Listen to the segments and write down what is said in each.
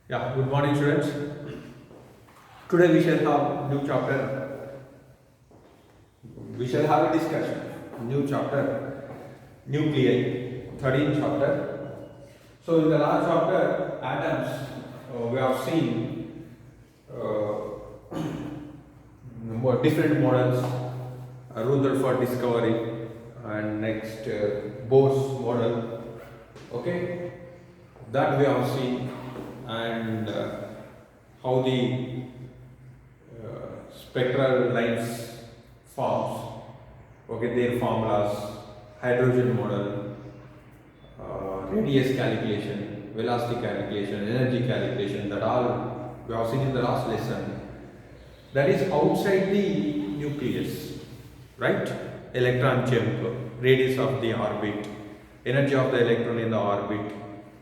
Yeah, good morning, students. Today we shall have new chapter. We shall have a discussion. New chapter, nuclei, 13th chapter. So in the last chapter, atoms, we have seen more different models, Rutherford discovery, and next Bohr's model. Okay, that we have seen, and how the spectral lines forms, okay, their formulas, hydrogen model, radius calculation, velocity calculation, energy calculation, that all we have seen in the last lesson. That is outside the nucleus, right? Electron jump, radius of the orbit, energy of the electron in the orbit,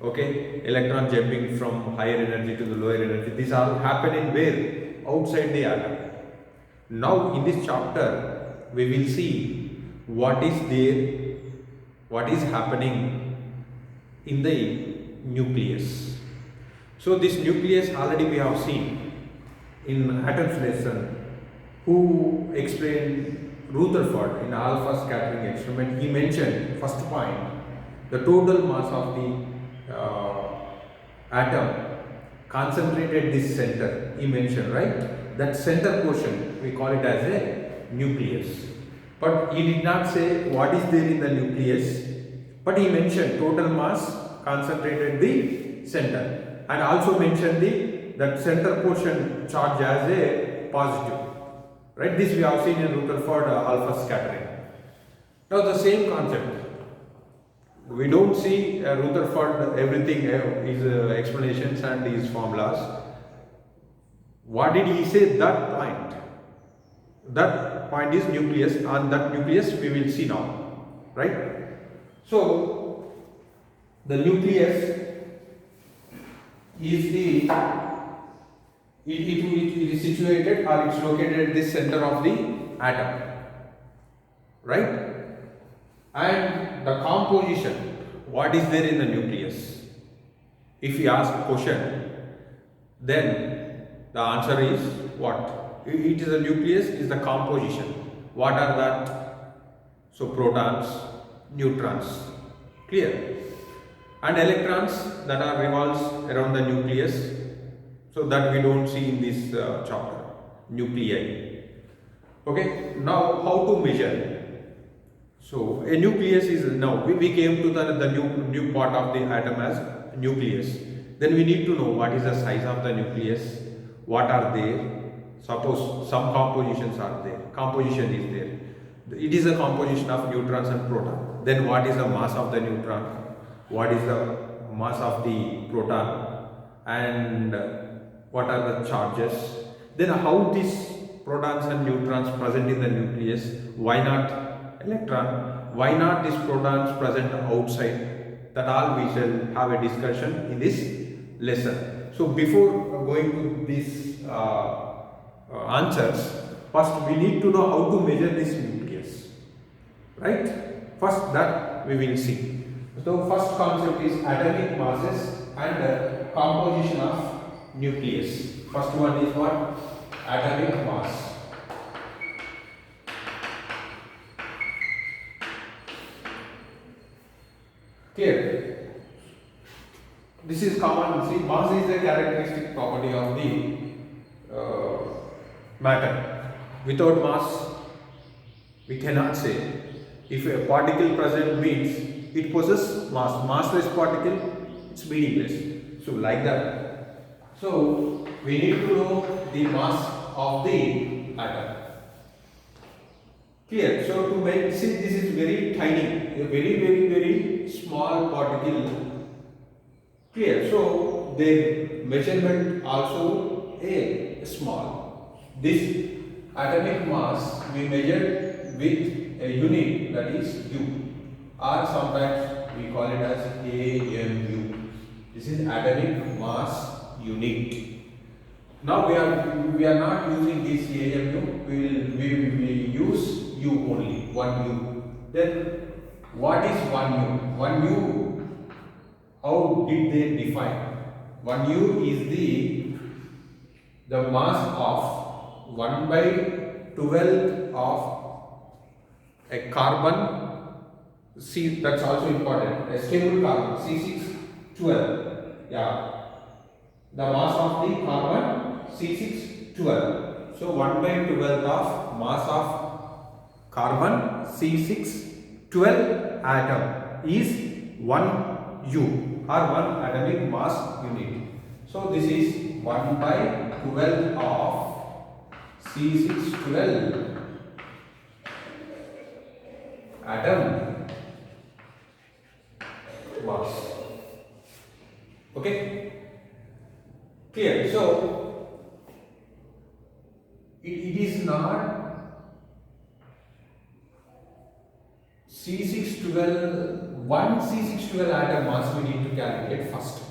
okay, electron jumping from higher energy to the lower energy. These all happen in where? Outside the atom. Now in this chapter we will see what is there, what is happening in the nucleus. So this nucleus already we have seen in atoms lesson. Who explained Rutherford in alpha scattering experiment? He mentioned first point, the total mass of the atom concentrated this center. He mentioned, right? That center portion we call it as a nucleus. But he did not say what is there in the nucleus. But he mentioned total mass concentrated the center, and also mentioned the that center portion charge as a positive. Right? This we have seen in Rutherford alpha scattering. Now the same concept. We don't see Rutherford everything his explanations and his formulas. What did he say? That point. That point is nucleus, and that nucleus we will see now. Right? So the nucleus is the it is situated, or it's located at the center of the atom, right? And the composition, what is there in the nucleus? If you ask a question, then the answer is what? It is the nucleus is the composition. What are that? So protons, neutrons, clear? And electrons that are revolves around the nucleus. So that we don't see in this chapter, nuclei. Okay, now how to measure? So a nucleus is, now we came to the new part of the atom as nucleus. Then we need to know what is the size of the nucleus, what are there. Suppose some compositions are there, composition is there. It is a composition of neutrons and protons. Then what is the mass of the neutron? What is the mass of the proton? And what are the charges? Then how these protons and neutrons present in the nucleus? Why not electron? Why not these protons present outside? That all we shall have a discussion in this lesson. So before going to these answers, first we need to know how to measure this nucleus, right? First that we will see. So first concept is atomic masses and composition of nucleus. First one is what? Atomic mass. Clear? This is common. See, mass is a characteristic property of the matter. Without mass, we cannot say. If a particle present means it possesses mass. Massless particle, it's meaningless. So like that. So we need to know the mass of the atom. Clear? So to make, see, this is very tiny, a very small particle. Clear? So their measurement also a small. This atomic mass we measure with a unit, that is U, or sometimes we call it as AMU. This is atomic mass unit. Now we are not using this AMU. We use U only, one U. Then what is one U? One U, how did they define? 1U is the mass of 1 by 12 of a carbon. See, that's also important. A stable carbon C612. Yeah, the mass of the carbon C612. So 1 by 12 of mass of carbon C612 atom is 1U or 1 atomic mass unit. So this is 1 by 12 of C612 atom mass. Okay, clear? So it is not C612, one C612 atom mass we need to calculate first.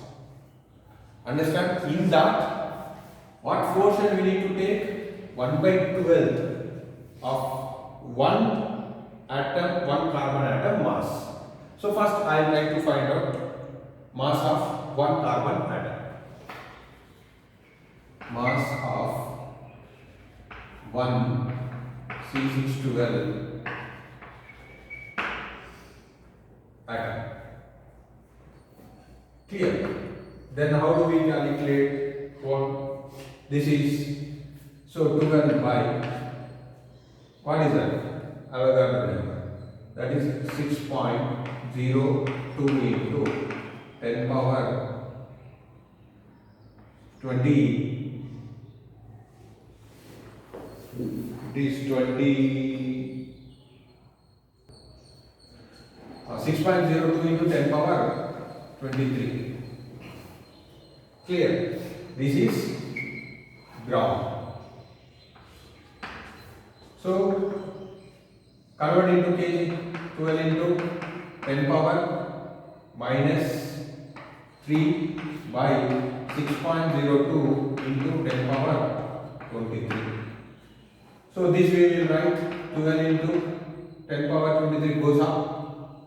Understand? In that, what portion we need to take? 1 by 12 of one atom, one carbon atom mass. So first I would like to find out mass of one carbon atom. Mass of one C612 atom. Clear? Then how do we calculate what this is? So 12 by, what is that? Avogadro number. That is 6.02 into 10 power 20. It is 6.02 into 10 power 23. Clear? This is gram. So convert into kg. 12 into 10 power minus 3 by 6.02 into 10 power 23. So this we will write 12 into 10 power 23 goes up.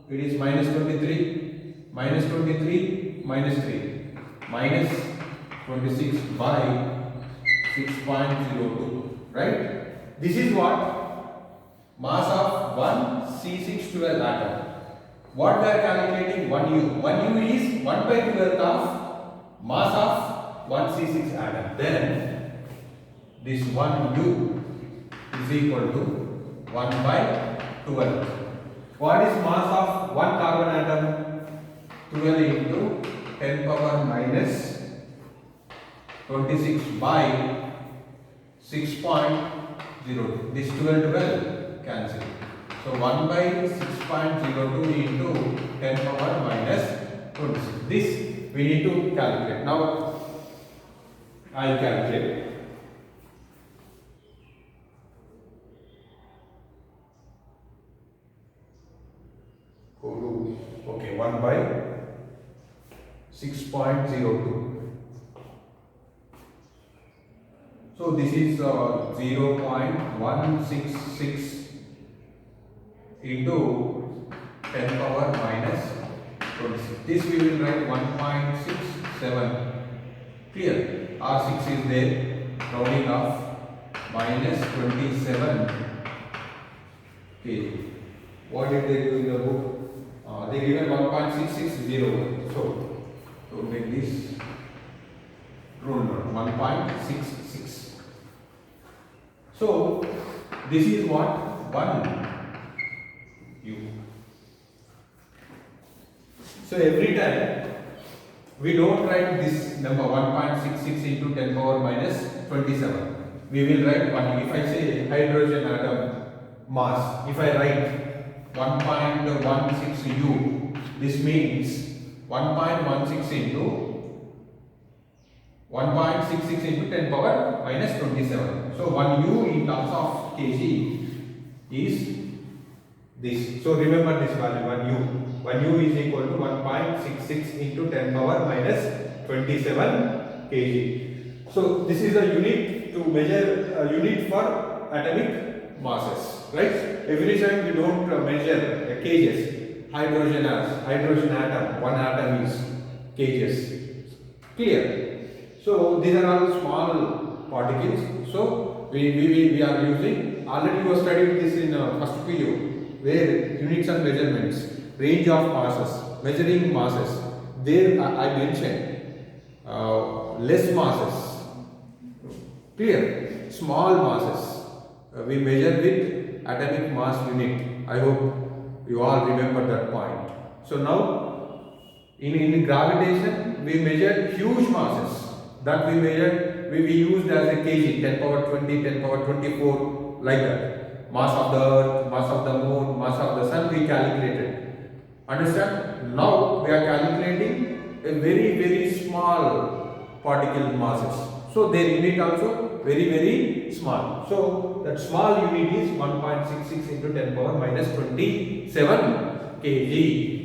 It is minus 23, minus 23, minus 3, minus 26 by 6.02. Right? This is what? Mass of one C612 atom. What we are calculating? 1U. 1U is 1 by 12 of mass of one C6 atom. Then this 1U is equal to 1 by 12. What is mass of one carbon atom? 12 into 10 power minus 26 by 6.02. This 12 cancel. So 1 by 6.02 into 10 power minus 26. This we need to calculate. Now I will calculate. Okay, 1 by 6.02. So this is 0.166 into 10 power minus 26. This we will write 1.67. Clear? R6 is there, rounding off, minus 27 kg. What did they do in the book? They given 1.6601. So to make this rule note, 1.66. So this is what? 1U. So every time we don't write this number 1.66 into 10 power minus 27. We will write 1. If I say hydrogen atom mass, if I write 1.16U, this means 1.16 into 1.66 into 10 power minus 27. So 1U in terms of kg is this. So remember this value 1U. 1U is equal to 1.66 into 10 power minus 27 kg. So this is a unit to measure, a unit for atomic masses, right? Every time we don't measure kgs. Hydrogen atom, one atom is kgs. Clear? So these are all small particles. So we are using, already you have studied this in first PU, where units and measurements, range of masses, measuring masses. There I mentioned less masses. Clear? Small masses. We measure with atomic mass unit. I hope you all remember that point. So now in gravitation we measure huge masses that we measured, we used as a kg, 10 power 20, 10 power 24, like that. Mass of the earth, mass of the moon, mass of the sun we calculated. Understand? Now we are calculating a very small particle masses. So their unit also very small. So that small unit is 1.66 into 10 power minus 27 kg.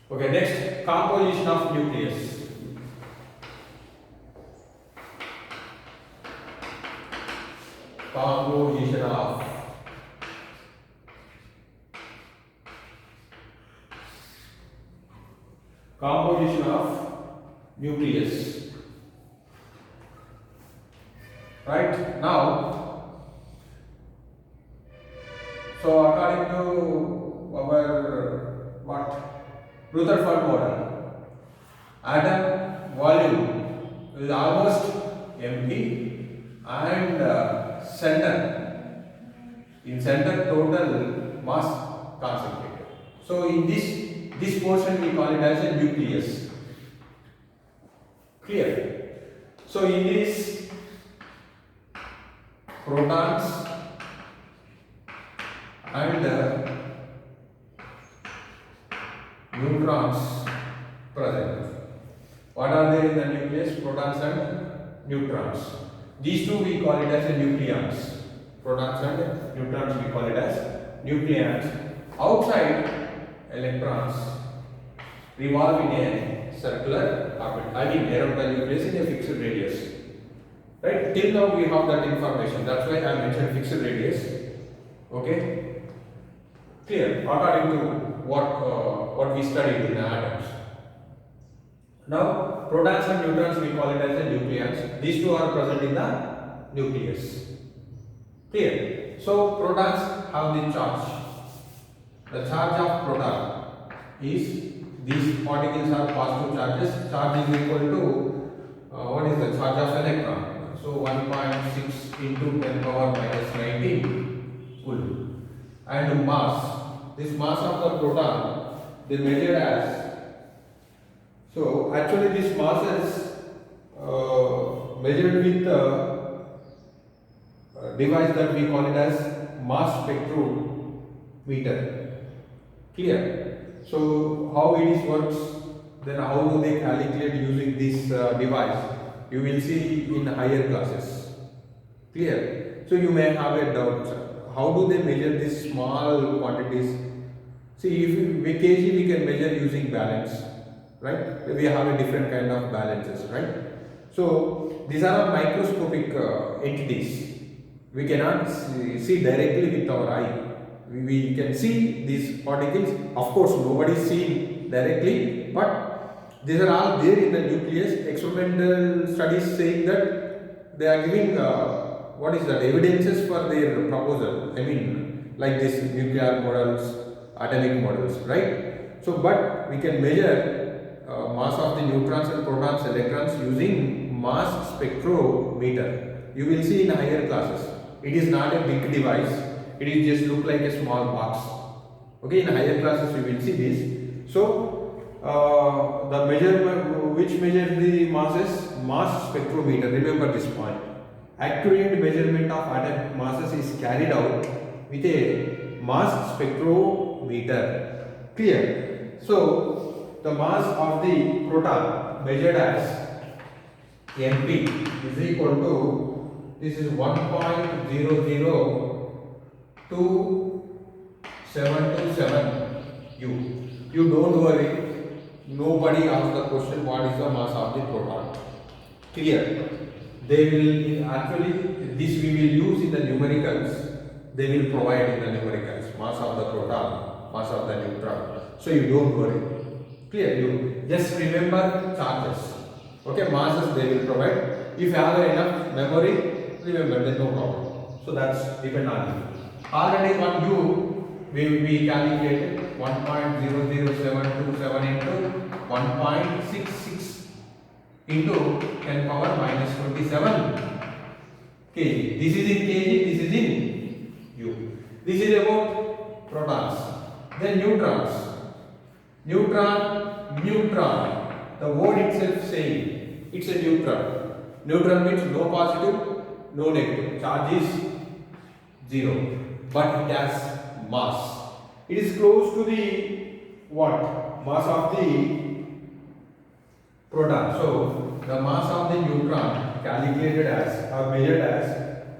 Okay, next, composition of nucleus. Composition of nucleus. Right now, so according to our Rutherford model, atom volume is almost empty, and in center total mass concentrated. So in this portion we call it as a nucleus. Clear? So in this, protons and neutrons present. What are there in the nucleus? Protons and neutrons. These two we call it as a nucleons. Protons and neutrons we call it as nucleons. Outside, electrons revolve in a circular orbit, I mean around the nucleus in a fixed radius. Right? Till now we have that information. That's why I mentioned fixed radius. Okay? Clear? According to what we studied in atoms. Now, protons and neutrons we call it as the nucleons. These two are present in the nucleus. Clear? So, protons have the charge. The charge of proton is, these particles are positive charges. Charge is equal to what is the charge of electron? So 1.6 into 10 power minus 19 coulomb. And mass. This mass of the proton they measure as. So actually this mass is measured with a device that we call it as mass spectrometer. Clear? So how it is works, then how do they calculate using this device? You will see in higher classes. Clear? So you may have a doubt, how do they measure these small quantities? See, if with kg we can measure using balance, right? We have a different kind of balances, right? So these are microscopic entities. We cannot see directly with our eye. We can see these particles. Of course, nobody is seen directly, but these are all there in the nucleus. Experimental studies saying that they are giving what is that, evidences for their proposal. I mean, like this nuclear models, atomic models, right? So, but we can measure mass of the neutrons and protons, electrons using mass spectrometer. You will see in higher classes. It is not a big device. It is just look like a small box. Okay, in higher classes you will see this. So the measurement, which measures the masses? Mass spectrometer. Remember this point. Accurate measurement of atomic masses is carried out with a mass spectrometer. Clear? So the mass of the proton measured as Np is equal to, this is 1.0022727 U. You don't worry. Nobody asks the question what is the mass of the proton. Clear? They will actually, this we will use in the numericals. They will provide in the numericals mass of the proton, mass of the neutron. So you don't worry. Clear? You just remember charges. Okay, masses they will provide. If you have enough memory, remember, then no problem. So that's depend on you. Already one U we calculated 1.00727 into 1.66 into 10 power minus 27 kg. This is in kg, this is in U. This is about protons. Then neutrons. Neutron. The word itself saying it's a neutron. Neutron means no positive, no negative. Charge is 0. But it has mass. It is close to the what? Mass of the proton. So the mass of the neutron calculated as or measured as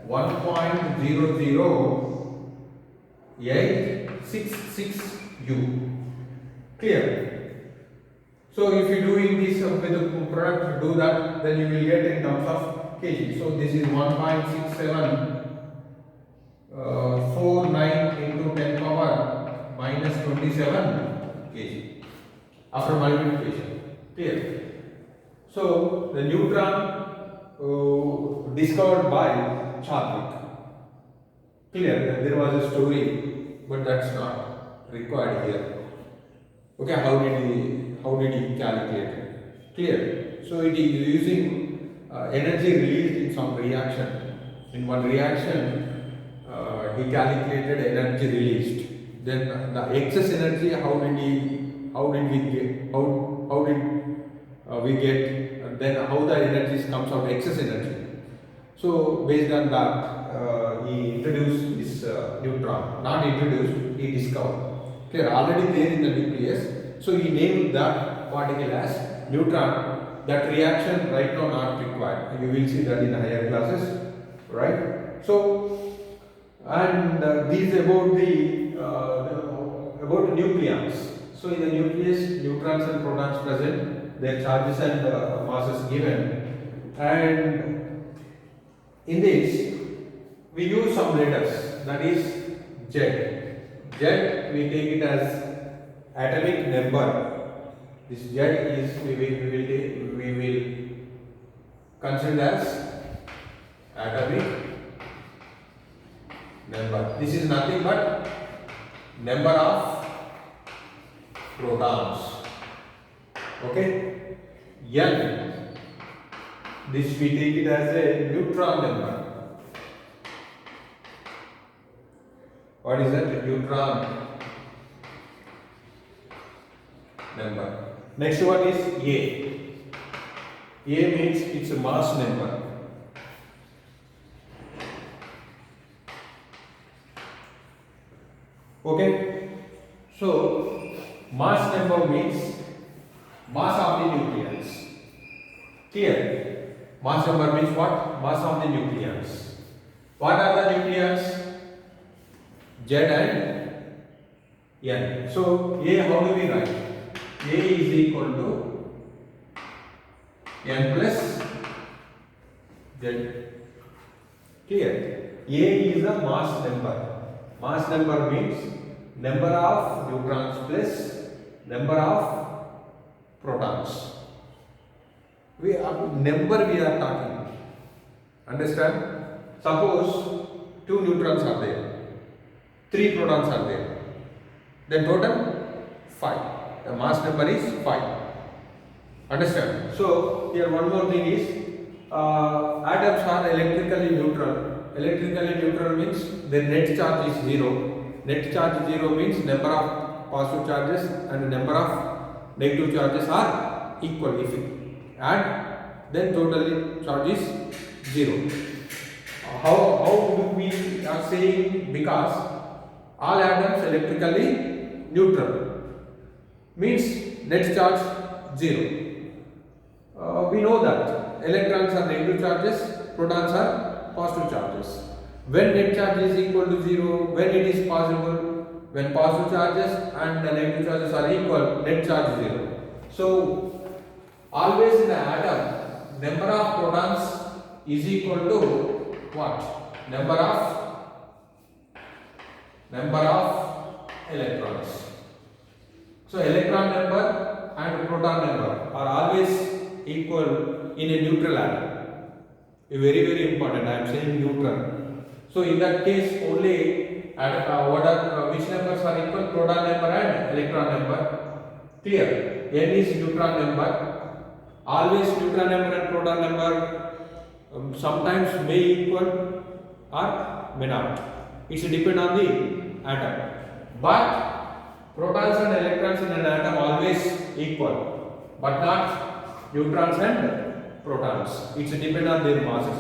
1.00866 U. Clear? So if you doing this with the product, do that, then you will get in terms of kg. So this is 1.6749 into 10 power minus 27 kg after multiplication. Clear? So the neutron discovered by Chadwick. Clear? There was a story, but that's not required here. Okay, how did he calculate it? Clear? So it is using energy released in some reaction. In one reaction, he calculated energy released. Then the excess energy, how did we get? Then how the energy comes out, excess energy. So based on that, he introduced this neutron. Not introduced, he discovered. Clear? Already there in the nucleus. So he named that particle as neutron. That reaction right now not required. You will see that in higher classes, right? So, and these about about nucleons. So in the nucleus, neutrons and protons present, their charges and masses given, and in this we use some letters. That is Z. Z we take it as atomic number. This Z is we will consider as atomic number. This is nothing but number of protons. Okay. N. This we take it as a neutron number. What is that? Neutron number. Next one is A. A means it's a mass number. Okay. So mass number means mass of the nucleons. Clear? Mass number means what? Mass of the nucleons. What are the nucleons? Z and N. So A, how do we write? A is equal to N plus Z. Clear? A is the mass number. Mass number means number of neutrons plus number of protons. Number we are talking. Understand? Suppose 2 neutrons are there. 3 protons are there. Then total 5. The mass number is 5. Understand? So here one more thing is atoms are electrically neutral. Electrically neutral means their net charge is 0. Net charge 0 means number of positive charges and number of negative charges are equal. If you add, then total charge is 0. How do we are saying? Because all atoms electrically neutral means net charge 0. We know that electrons are negative charges, protons are positive charges. When net charge is equal to 0, when it is possible, when positive charges and the negative charges are equal, net charge 0. So always in the atom, number of protons is equal to what? Number of electrons. So electron number and proton number are always equal in a neutral atom. A very important. I am saying neutral. So in that case, only which numbers are equal? Proton number and electron number. Clear? N is neutron number. Always neutron number and proton number sometimes may equal or may not. It's depend on the atom. But protons and electrons in an atom always equal, but not neutrons and protons. It's depend on their masses.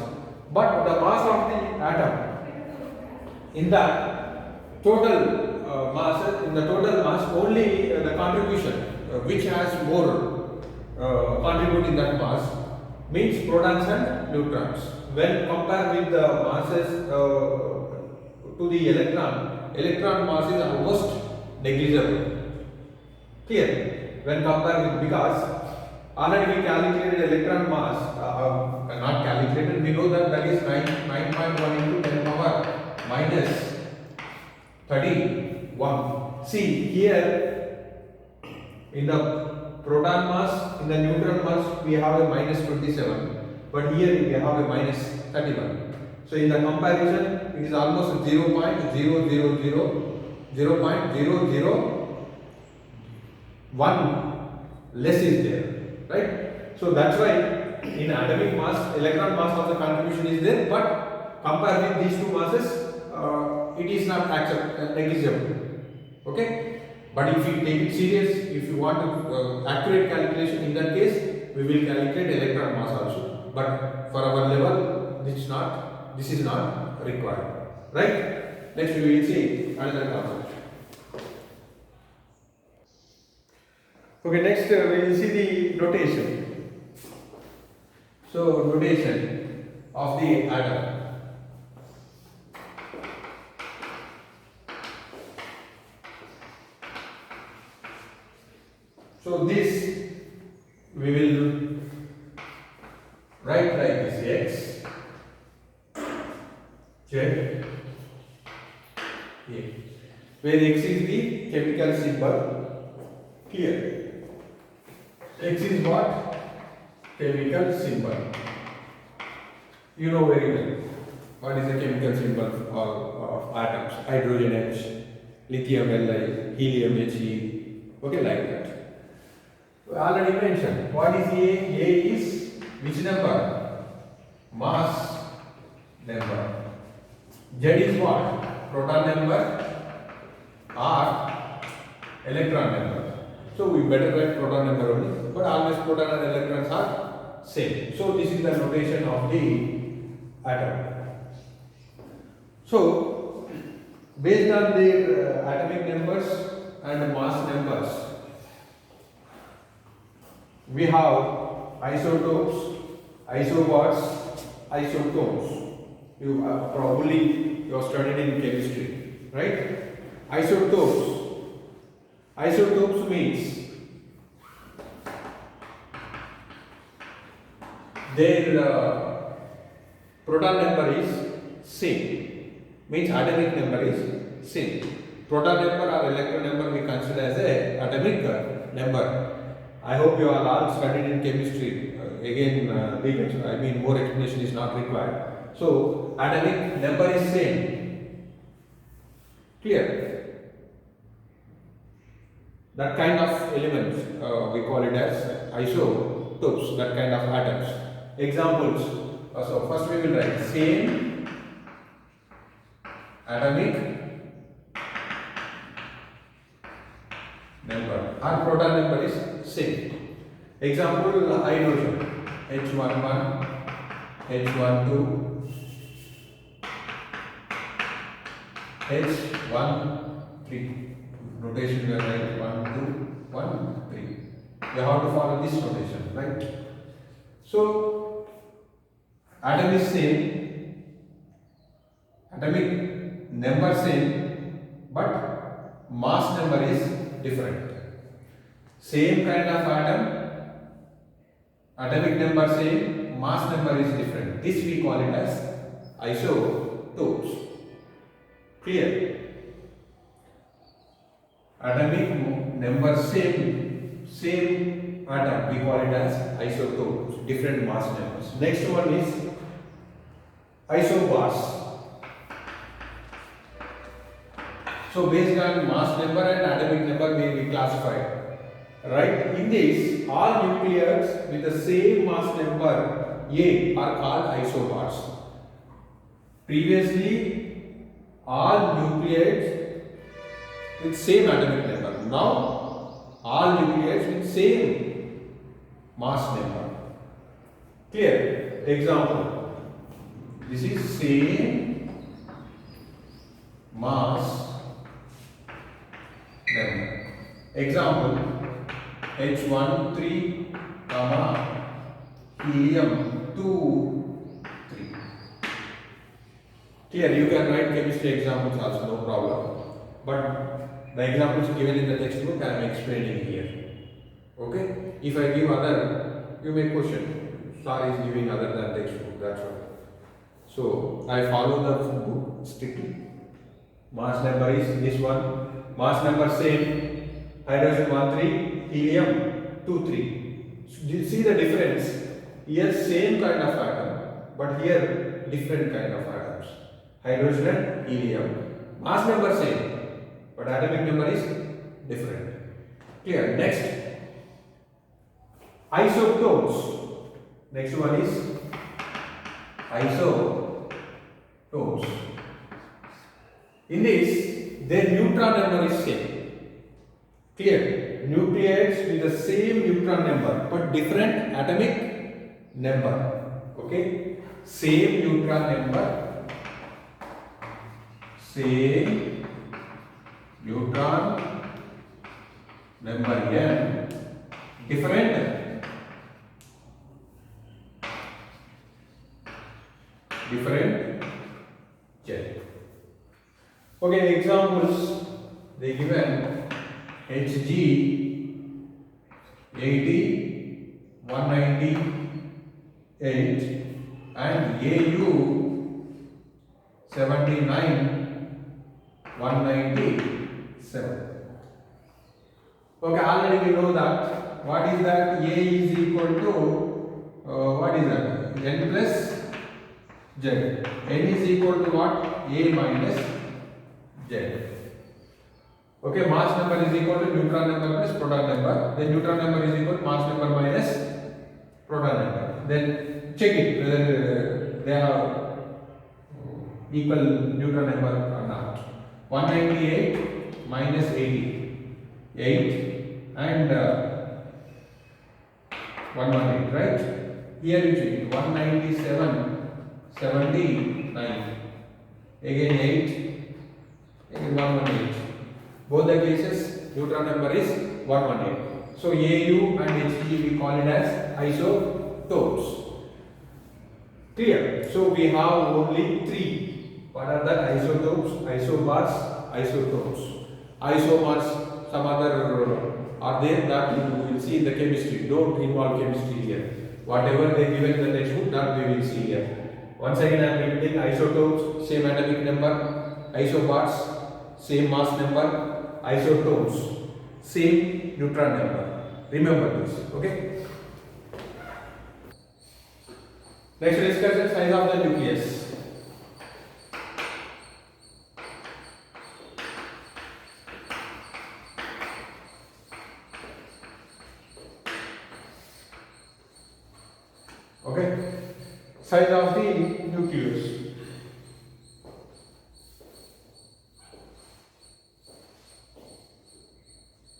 But the mass of the atom in the total mass, only the contribution which has more contribute in that mass means protons and neutrons. When compared with the masses to the electron mass is almost negligible. Clear? When compared with, because already we calculated electron mass, not calculated, we know that is 9.1 into 10 power minus 31. See here in the proton mass, in the neutron mass we have a minus 27, but here we have a minus 31. So in the comparison it is almost 0.001 less is there, right? So that's why in atomic mass, electron mass also contribution is there, but compared with these two masses, it is not negligible. Okay, but if you take it serious, if you want to accurate calculation, in that case we will calculate electron mass also. But for our level, this is not required, right? Next we will see another concept. Okay, next we will see the notation. So notation of the atom. So this we will write like this: X, Z, A, where X is the chemical symbol. Here, X is what? Chemical symbol. You know very well what is the chemical symbol of atoms: hydrogen H, lithium Li, helium He. Okay, like that. Already mentioned. What is A? A is which number? Mass number. Z is what? Proton number or electron number. So we better write proton number only, but always proton and electrons are same. So this is the notation of the atom. So based on their atomic numbers and mass numbers, we have isotopes, isobars, isotones. You probably have studied in chemistry, right? Isotopes. Isotopes means their proton number is same. Means atomic number is same. Proton number or electron number we consider as a atomic number. I hope you are all studied in chemistry. More explanation is not required. So atomic number is same. Clear? That kind of elements we call it as isotopes. That kind of atoms. Examples. So first we will write same atomic number. Our proton number is same. Example: hydrogen H11, H12, H13. Notation we are writing 1, 2, 1, 3. We have to follow this notation, right? So atom is same, atomic number same, but mass number is different. Same kind of atom, atomic number same, mass number is different. This we call it as isotopes. Clear? Atomic number same, same atom, we call it as isotopes, different mass numbers. Next one is isobars. So based on mass number and atomic number we classify. Right? In this, all nucleons with the same mass number A are called isobars. Previously, all nucleides with same atomic number. Now, all nucleides with same mass number. Clear? Example. This is same mass number. Example. H13, helium 2, 3. Clear, you can write chemistry examples also, no problem. But the examples given in the textbook I am explaining here. Okay? If I give other, you may question. Sir is giving other than textbook, that's all. So, I follow the book strictly. Mass number is this one. Mass number same. Hydrogen 1, 3. Helium 2, 3. So, you see the difference? Here same kind of atom, but here different kind of atoms. Hydrogen and helium. Mass number same, but atomic number is different. Clear? Next, isotopes. Next one is isotopes. In this, their neutron number is same. Clear? Nucleides with the same neutron number but different atomic number. Okay? Same neutron number, same neutron number n, different jet. Okay, examples they given. Hg 80, 198 and Au 79, 197. Okay, already we know that. What is that? A is equal to what is that? N plus Z. N is equal to what? A minus Z. Okay, mass number is equal to neutron number plus proton number. Then neutron number is equal to mass number minus proton number. Then check it whether they have equal neutron number or not. 198 minus 80, 8 and 118, right? Here you check it. 197, 79. Again 8, again 118. Both the cases, neutron number is 118. So Au and Hg we call it as isotopes. Clear? So we have only three. What are the isotopes? Isobars, isotopes. Isomers, some other are there that you will see in the chemistry. Don't involve chemistry here. Whatever they given in the textbook, that we will see here. Once again I am repeating: isotopes, same atomic number; isobars, same mass number; isotopes, same neutron number. Remember this, okay? Next, discuss the size of the nucleus. Okay, size of the nucleus.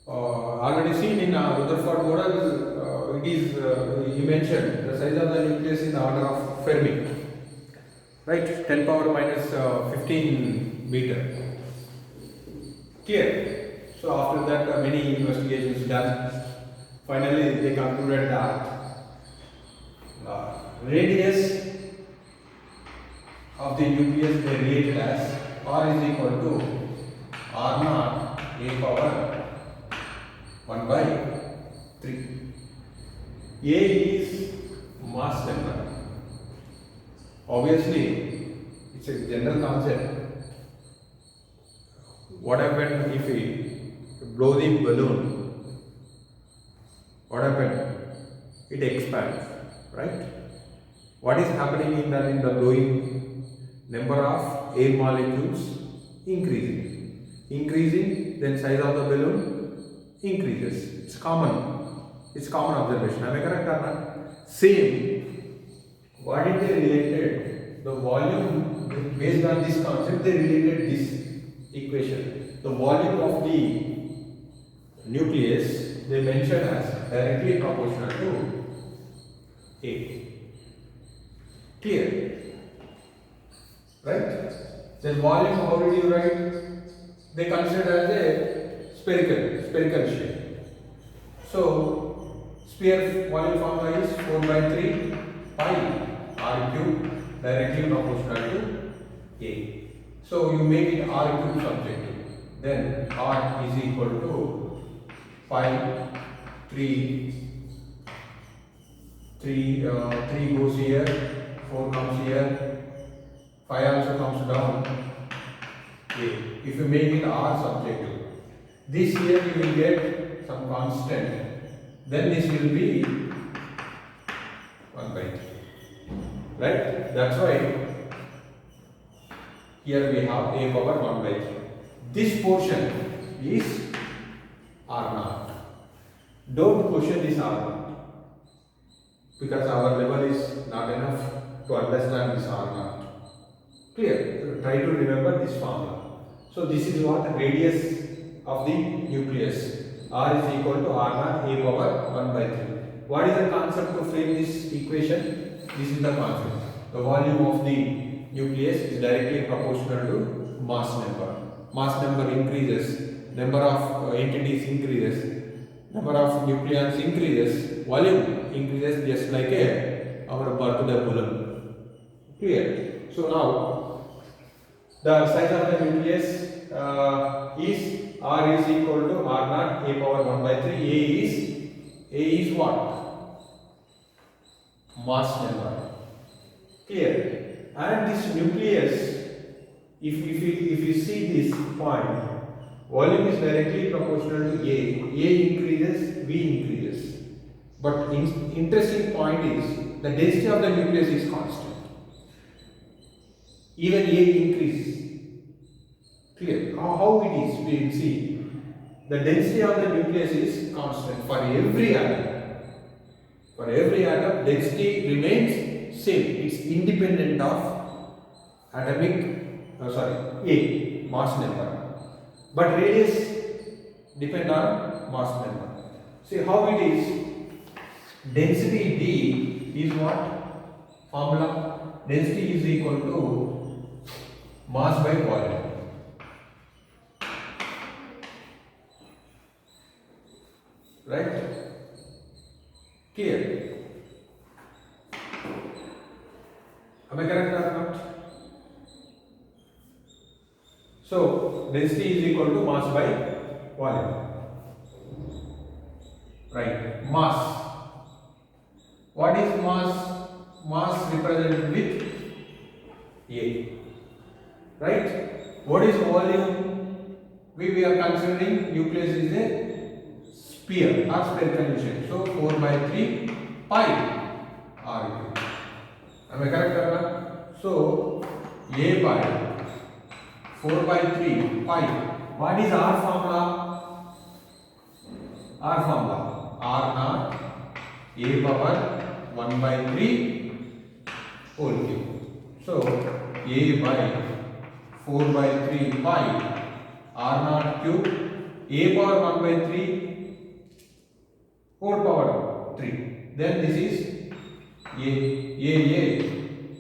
Already seen in Rutherford model, it is he mentioned the size of the nucleus in the order of Fermi, right? 10 power minus 15 meter. Clear? So after that, many investigations done. Finally, they concluded that radius of the nucleus they rated as R is equal to R naught a power 1 by 3. A is mass number. Obviously, it's a general concept. What happens if we blow the balloon what happened? It expands, right? What is happening in the blowing? Number of air molecules increasing, then size of the balloon increases. It's common observation. Am I correct or not? Same. What did they related? The volume, based on this concept, they related this equation. The volume of the nucleus they mentioned as directly proportional to A. Clear? Right? Then volume, how did you write? They consider as a spherical shape. So sphere volume formula is 4 by 3 pi r cube directly proportional to A. So you make it r cube subjective. Then r is equal to pi 3 goes here, 4 comes here, 5 also comes down. If you make it r subjective, this here you will get some constant, then this will be 1 by 3, right? That's why here we have a power 1 by 3. This portion is r naught. Don't question this r naught, because our level is not enough to understand this r naught. Clear? Try to remember this formula. So this is what radius of the nucleus. R is equal to r naught a power 1 by 3. What is the concept to frame this equation? This is the concept. The volume of the nucleus is directly proportional to mass number. Mass number increases, number of entities increases, number of nucleons increases, volume increases, just like our birthday balloon. Clear? So now the size of the nucleus is r is equal to r naught a power 1 by 3. A is what? Mass number. Clear? And this nucleus, if you see this point, volume is directly proportional to A increases, V increases. But interesting point is the density of the nucleus is constant. Even A increases. Clear? How it is? We will see. The density of the nucleus is constant for every atom. For every atom, density remains same. It's independent of A, mass number. But radius depend on mass number. See how it is. Density D is what? Formula. Density is equal to mass by volume. Right? Clear? Am I correct or not? So density is equal to mass by volume. Right? Mass. What is mass? Mass represented with A. Right? What is volume? We are considering nucleus is a sphere or spherical shape. So 4 by 3 pi r cube. Am I correct or not? So A by 4 by 3 pi. What is R formula? R formula. R naught A power 1 by 3 whole cube. So A by 4 by 3 pi R naught cube. A power 1 by 3 whole power 3. Then this is A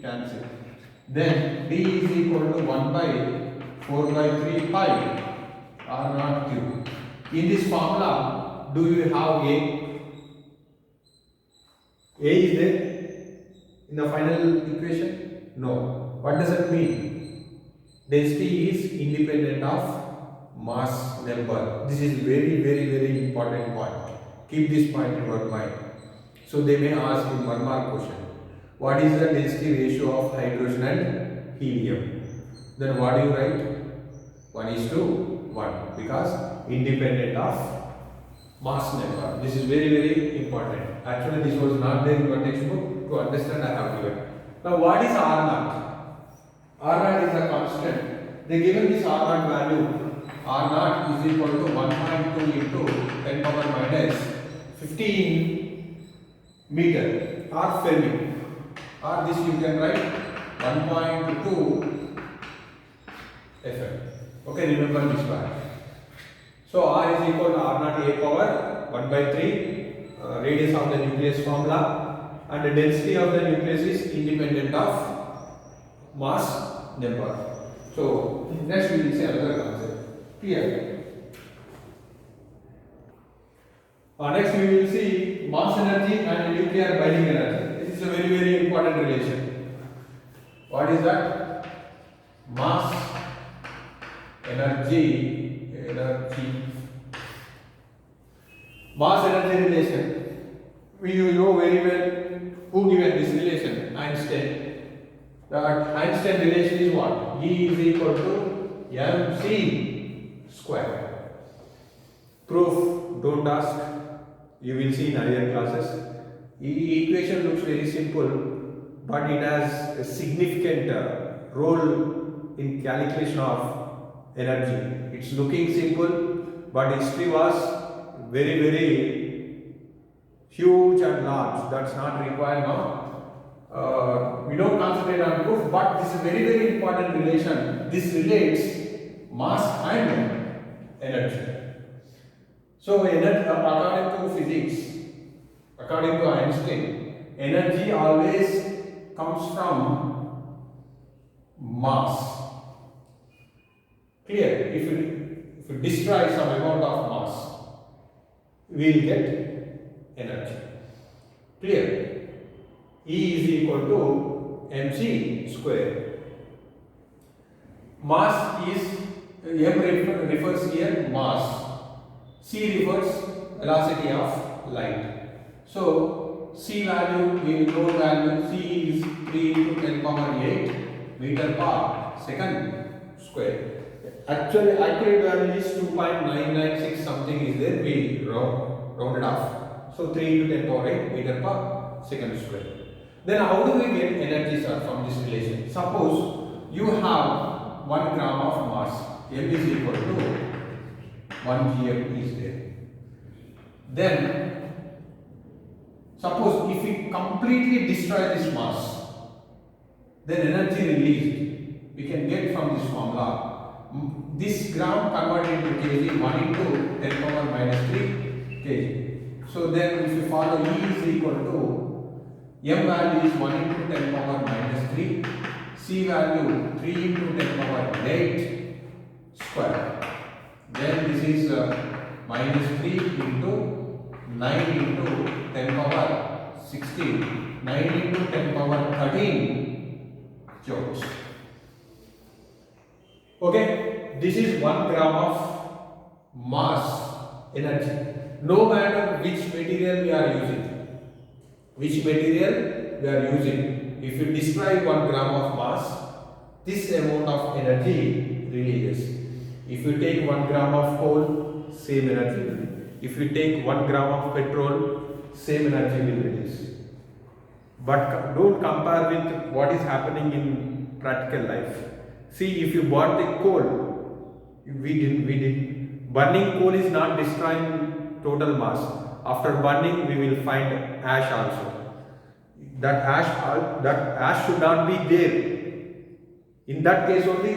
cancel. Then D is equal to 1 by 4 by 3 pi r naught cube. In this formula, do you have A? A is there in the final equation? No. What does that mean? Density is independent of mass number. This is very important point. Keep this point in your mind. So they may ask in one mark question, what is the density ratio of hydrogen and helium? Then what do you write? 1:1, because independent of mass number. This is very, very important. Actually, this was not there in your textbook. To understand, I have given. Now, what is R naught? R naught is a constant. They given this R naught value. R naught is equal to 1.2 into 10 power minus 15 meter or Fermi. Or this you can write 1.2 FM. Okay, remember this part. So R is equal to R naught A power 1 by 3, radius of the nucleus formula, and the density of the nucleus is independent of mass number. So next we will see another concept. Clear? Next we will see mass energy and nuclear binding energy. This is a very, very important relation. What is that? Mass energy. Mass energy relation. We know very well who given this relation. Einstein. That Einstein relation is what? E is equal to mc square. Proof, don't ask. You will see in earlier classes. Equation looks very simple, but it has a significant role in calculation of energy. It's looking simple, but history was very, very huge and large. That's not required now. We don't concentrate on proof, but this is a very, very important relation. This relates mass and energy. So, energy, according to physics, according to Einstein, energy always comes from mass. Clear? If you destroy some amount of mass, we will get energy. Clear? E is equal to mc square. Mass is, m refers here mass, c refers velocity of light. So c value, we know value, c is 3 into 10 power 8 meter per second square. Actually, accurate value is 2.996 something is there, we rounded off. So 3 into 10 power 8 meter per second square. Then how do we get energy, sir, from this relation? Suppose you have 1 gram of mass, m is equal to 1 gm is there. Then suppose if we completely destroy this mass, then energy released we can get from this formula. This gram converted into kg, 1 into 10 power minus 3 kg. So then if you follow E is equal to, m value is 1 into 10 power minus 3, C value 3 into 10 power 8 square. Then this is minus 3 into 9 into 10 power 16, 9 into 10 power 13 joules. Okay, this is 1 gram of mass energy. No matter which material we are using, if you destroy 1 gram of mass, this amount of energy releases. If you take 1 gram of coal, same energy. If you take 1 gram of petrol, same energy will release. But don't compare with what is happening in practical life. See, if you burn the coal, we didn't. Burning coal is not destroying total mass. After burning, we will find ash also. That ash should not be there. In that case only,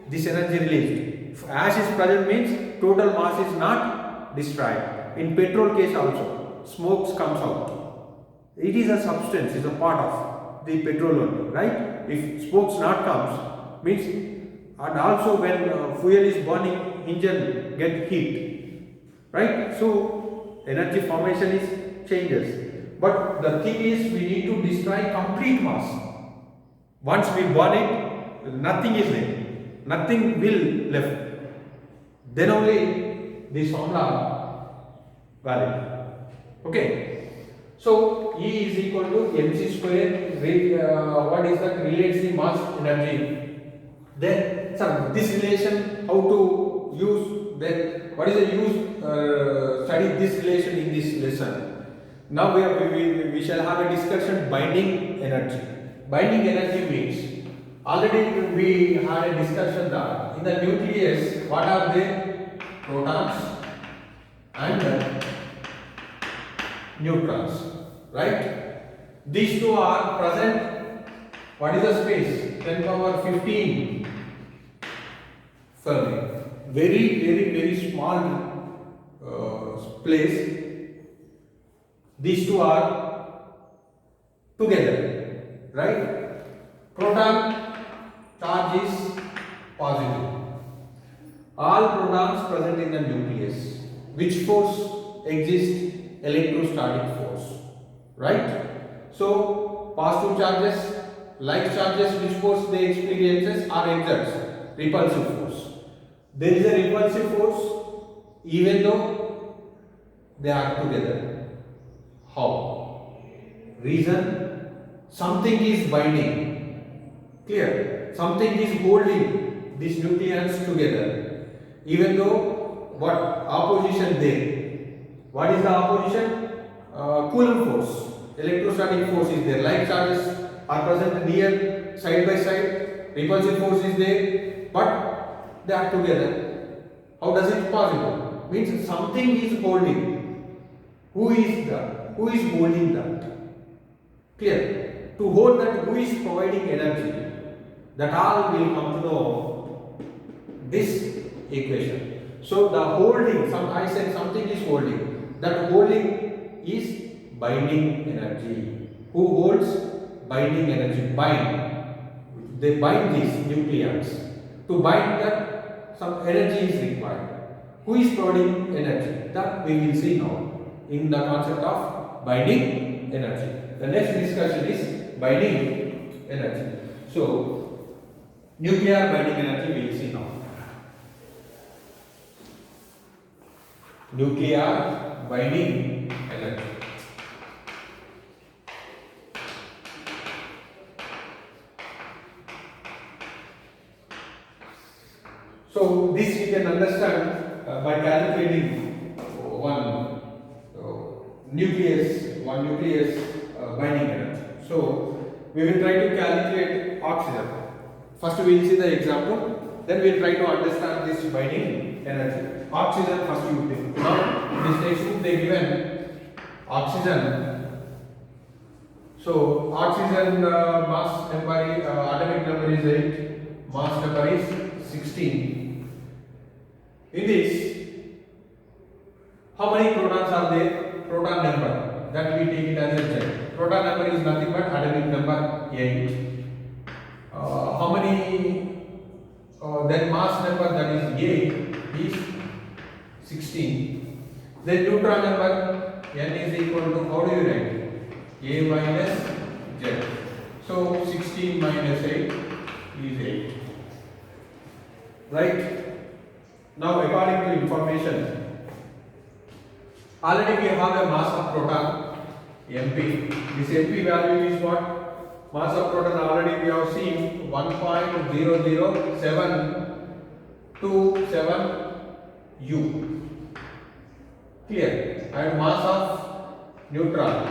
this energy released. If ash is present means total mass is not destroyed. In petrol case also, smoke comes out. It is a substance, it is a part of the petrol only, right? If smoke not comes, means, and also when fuel is burning, engine get heat, right? So energy formation is changes. But the thing is, we need to destroy complete mass. Once we burn it, nothing is there, nothing will left. Then only this formula valid. Okay. So E is equal to mc square. What is that? Relates the mass energy. Then this relation, how to use then what is the use study this relation in this lesson? Now we shall have a discussion binding energy. Binding energy means already we had a discussion that in the nucleus what are they? Protons and neutrons, right? These two are present. What is the space? 10 power 15 Fermi. Very small place. These two are together, right? Proton charge is positive. All protons present in the nucleus. Which force exists? Electrostatic force, right? So positive charges, like charges, which force they experiences or exerts? Repulsive force. There is a repulsive force even though they are together. How? Reason? Something is binding. Clear? Something is holding these nucleons together. Even though what opposition there? What is the opposition? Coulomb force. Electrostatic force is there. Like charges are present near side by side. Repulsive force is there, but they are together. How does it possible? Means something is holding. Who is holding that? Clear? To hold that, who is providing energy? That all will come to know this equation. So the holding, I said something is holding. That holding is binding energy. Who holds? Binding energy. Bind. They bind these nucleons. To bind that, some energy is required. Who is providing energy? That we will see now in the concept of binding energy. The next discussion is binding energy. So, nuclear binding energy we will see now. Nuclear binding energy. So this we can understand by calculating one nucleus binding energy. So we will try to calculate oxygen. First we will see the example, then we will try to understand this binding energy. Oxygen first you take. Now in this textbook they given oxygen. So oxygen mass number is, atomic number is 8, mass number is 16. In this, how many protons are there? Proton number, that we take it as a Z. Proton number is nothing but atomic number 8. How many? Then mass number, that is 8, is 16. Then neutron number, N is equal to, how do you write? A minus Z. So 16 minus 8 is 8. Right? Now according to information, already we have a mass of proton, MP. This MP value is what? Mass of proton already we have seen 1.00727 U. Clear? And mass of neutron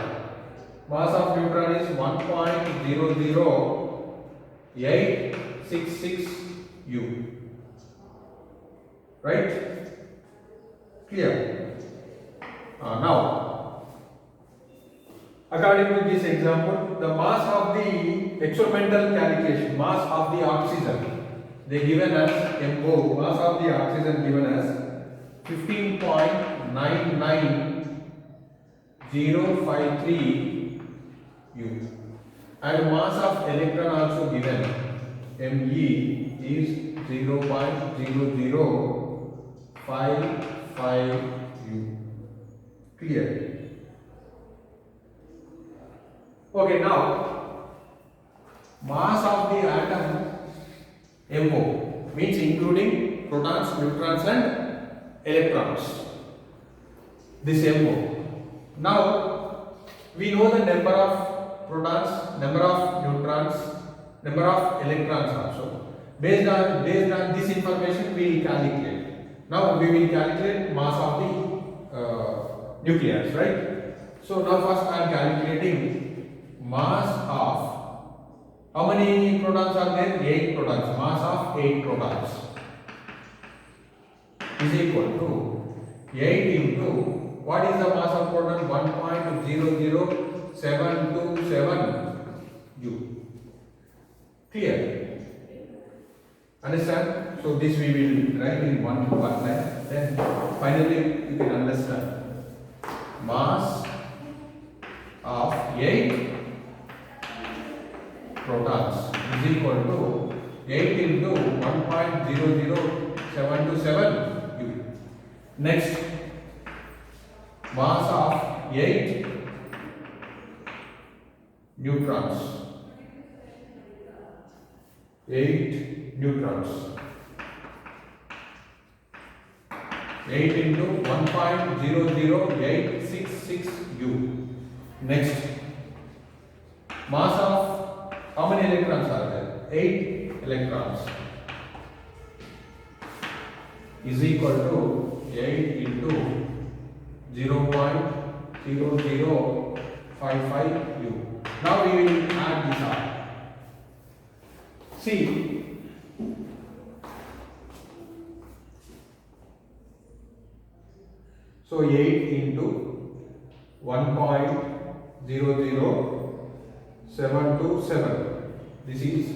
is 1.00866 U. Right? Clear? Now, according to this example, the mass of the experimental calculation, mass of the oxygen, they given as MO, mass of the oxygen given as 15.99053 U, and mass of electron also given, Me, is 0.0055 U. Clear? Okay, now mass of the atom MO means including protons, neutrons and electrons. This MO. Now we know the number of protons, number of neutrons, number of electrons also. Based on this information we will calculate. Now we will calculate mass of the nucleus, right? So now first I am calculating mass of, how many protons are there? 8 protons. Mass of 8 protons is equal to 8 into, what is the mass of proton? 1.00727 U. Clear? Understand? So this we will write in one line. Then finally you can understand. Mass of 8 protons is equal to 8 into 1.00727 U. Next, mass of 8 neutrons. 8 neutrons. 8 into 1.00866 U. Next, mass of, how many electrons are there? 8 electrons is equal to 8 into 0.0055 U. Now we will add this up. See, so 8 into 1.00727. This is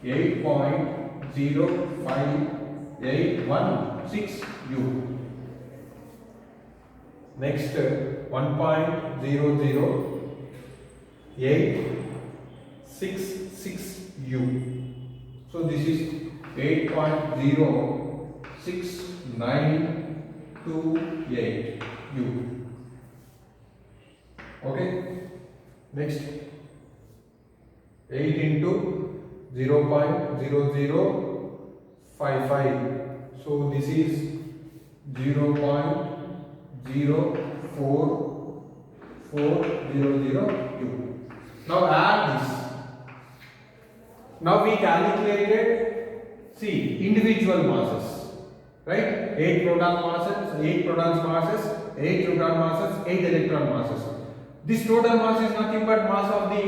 8.05816 U. Next, 1.00866 U. So this is 8.06928 U. Okay. Next, 8 into 0.0055. So this is 0.04400 U. Now add this. Now we calculated, see, individual masses, right? 8 proton masses, 8 protons masses, 8 neutron masses, 8 electron masses. This total mass is nothing but mass of the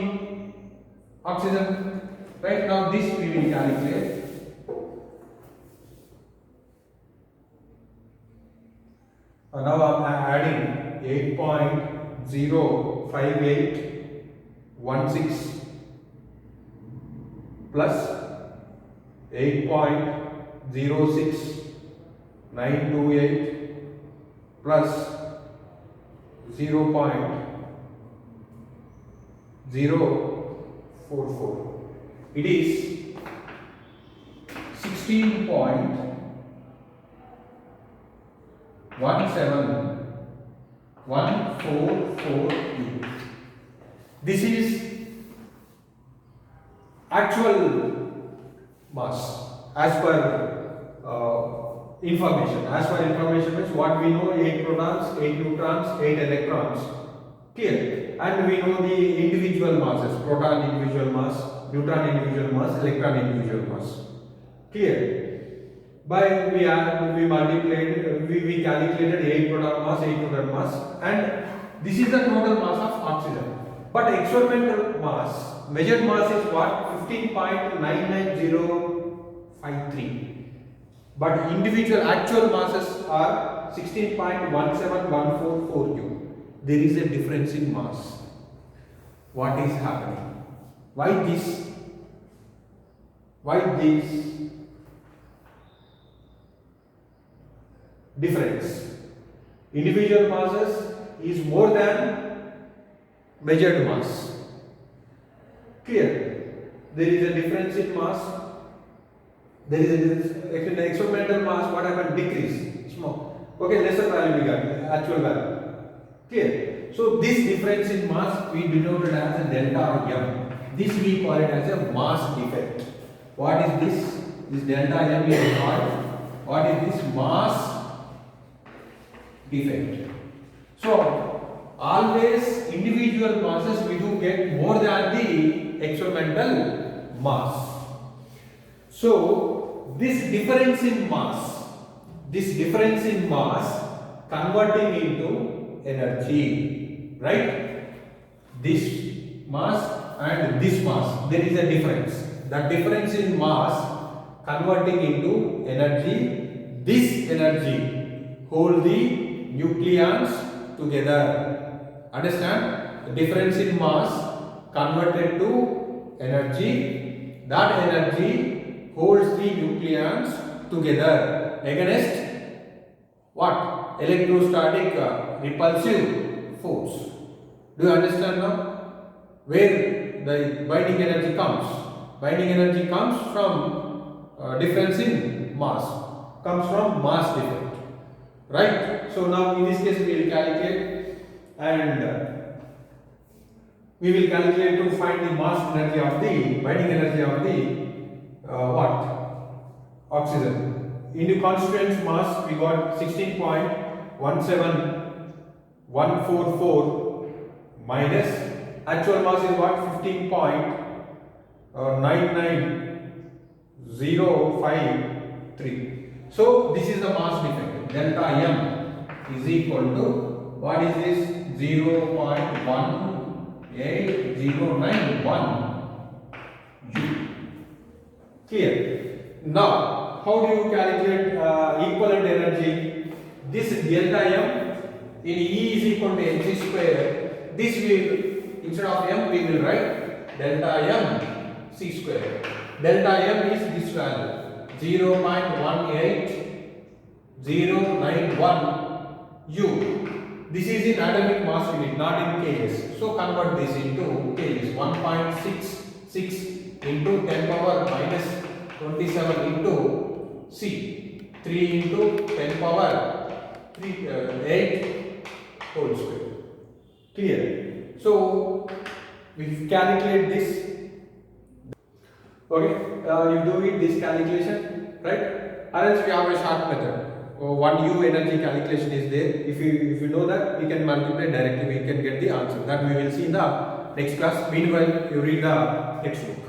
oxygen, right? Now this we will calculate. Now I am adding 8.05816 plus 8.06928 plus 0.044. It is 16.17144 U. This is actual mass as per information. As per information means what we know: 8 protons, 8 neutrons, 8 electrons. Clear? And we know the individual masses: proton individual mass, neutron individual mass, electron individual mass. Clear? By we multiplied, we calculated 8 proton mass, 8 neutron mass, and this is the total mass of oxygen. But experimental mass, measured mass is what? 15.99053. But individual actual masses are 16.17144 U. There is a difference in mass. What is happening? Why this? Why this difference? Individual masses is more than measured mass. Clear? There is a difference in mass. There is an experimental mass. What happened? Decrease. Small. Okay, lesser value we got. Actual value. Clear? So this difference in mass we denoted as a delta M. This we call it as a mass defect. What is this? This delta M is called. What is this? Mass defect. So always individual masses we do get more than the experimental mass. So this difference in mass, this difference in mass converting into energy, right? This mass and this mass, there is a difference. The difference in mass converting into energy, this energy hold the nucleons together. Understand? The difference in mass converted to energy, that energy holds the nucleons together against what? Electrostatic repulsive force. Do you understand now? Where the binding energy comes? Binding energy comes from difference in mass, comes from mass defect, right? So now in this case we will calculate, and we will calculate to find the mass energy of the binding energy of the what? Oxygen. Into constituent mass we got 16.17144 minus actual mass is what? 15.99053. So this is the mass defect. Delta M is equal to what is this? 0.18091 U. Clear? Now how do you calculate equivalent energy? This delta M in E is equal to mc square. This will, instead of M we will write delta M c square. Delta M is this value 0.18091 U. This is in atomic mass unit, not in kgs. So convert this into kgs. 1.66 into 10 power minus 27 into C, 3 into 10 power 8 whole square. Clear? So we calculate this. Okay, you do it this calculation, right? Or else we have a short method. 1 U energy calculation is there. If you know that, we can multiply directly. We can get the answer. That we will see in the next class. Meanwhile, you read the textbook.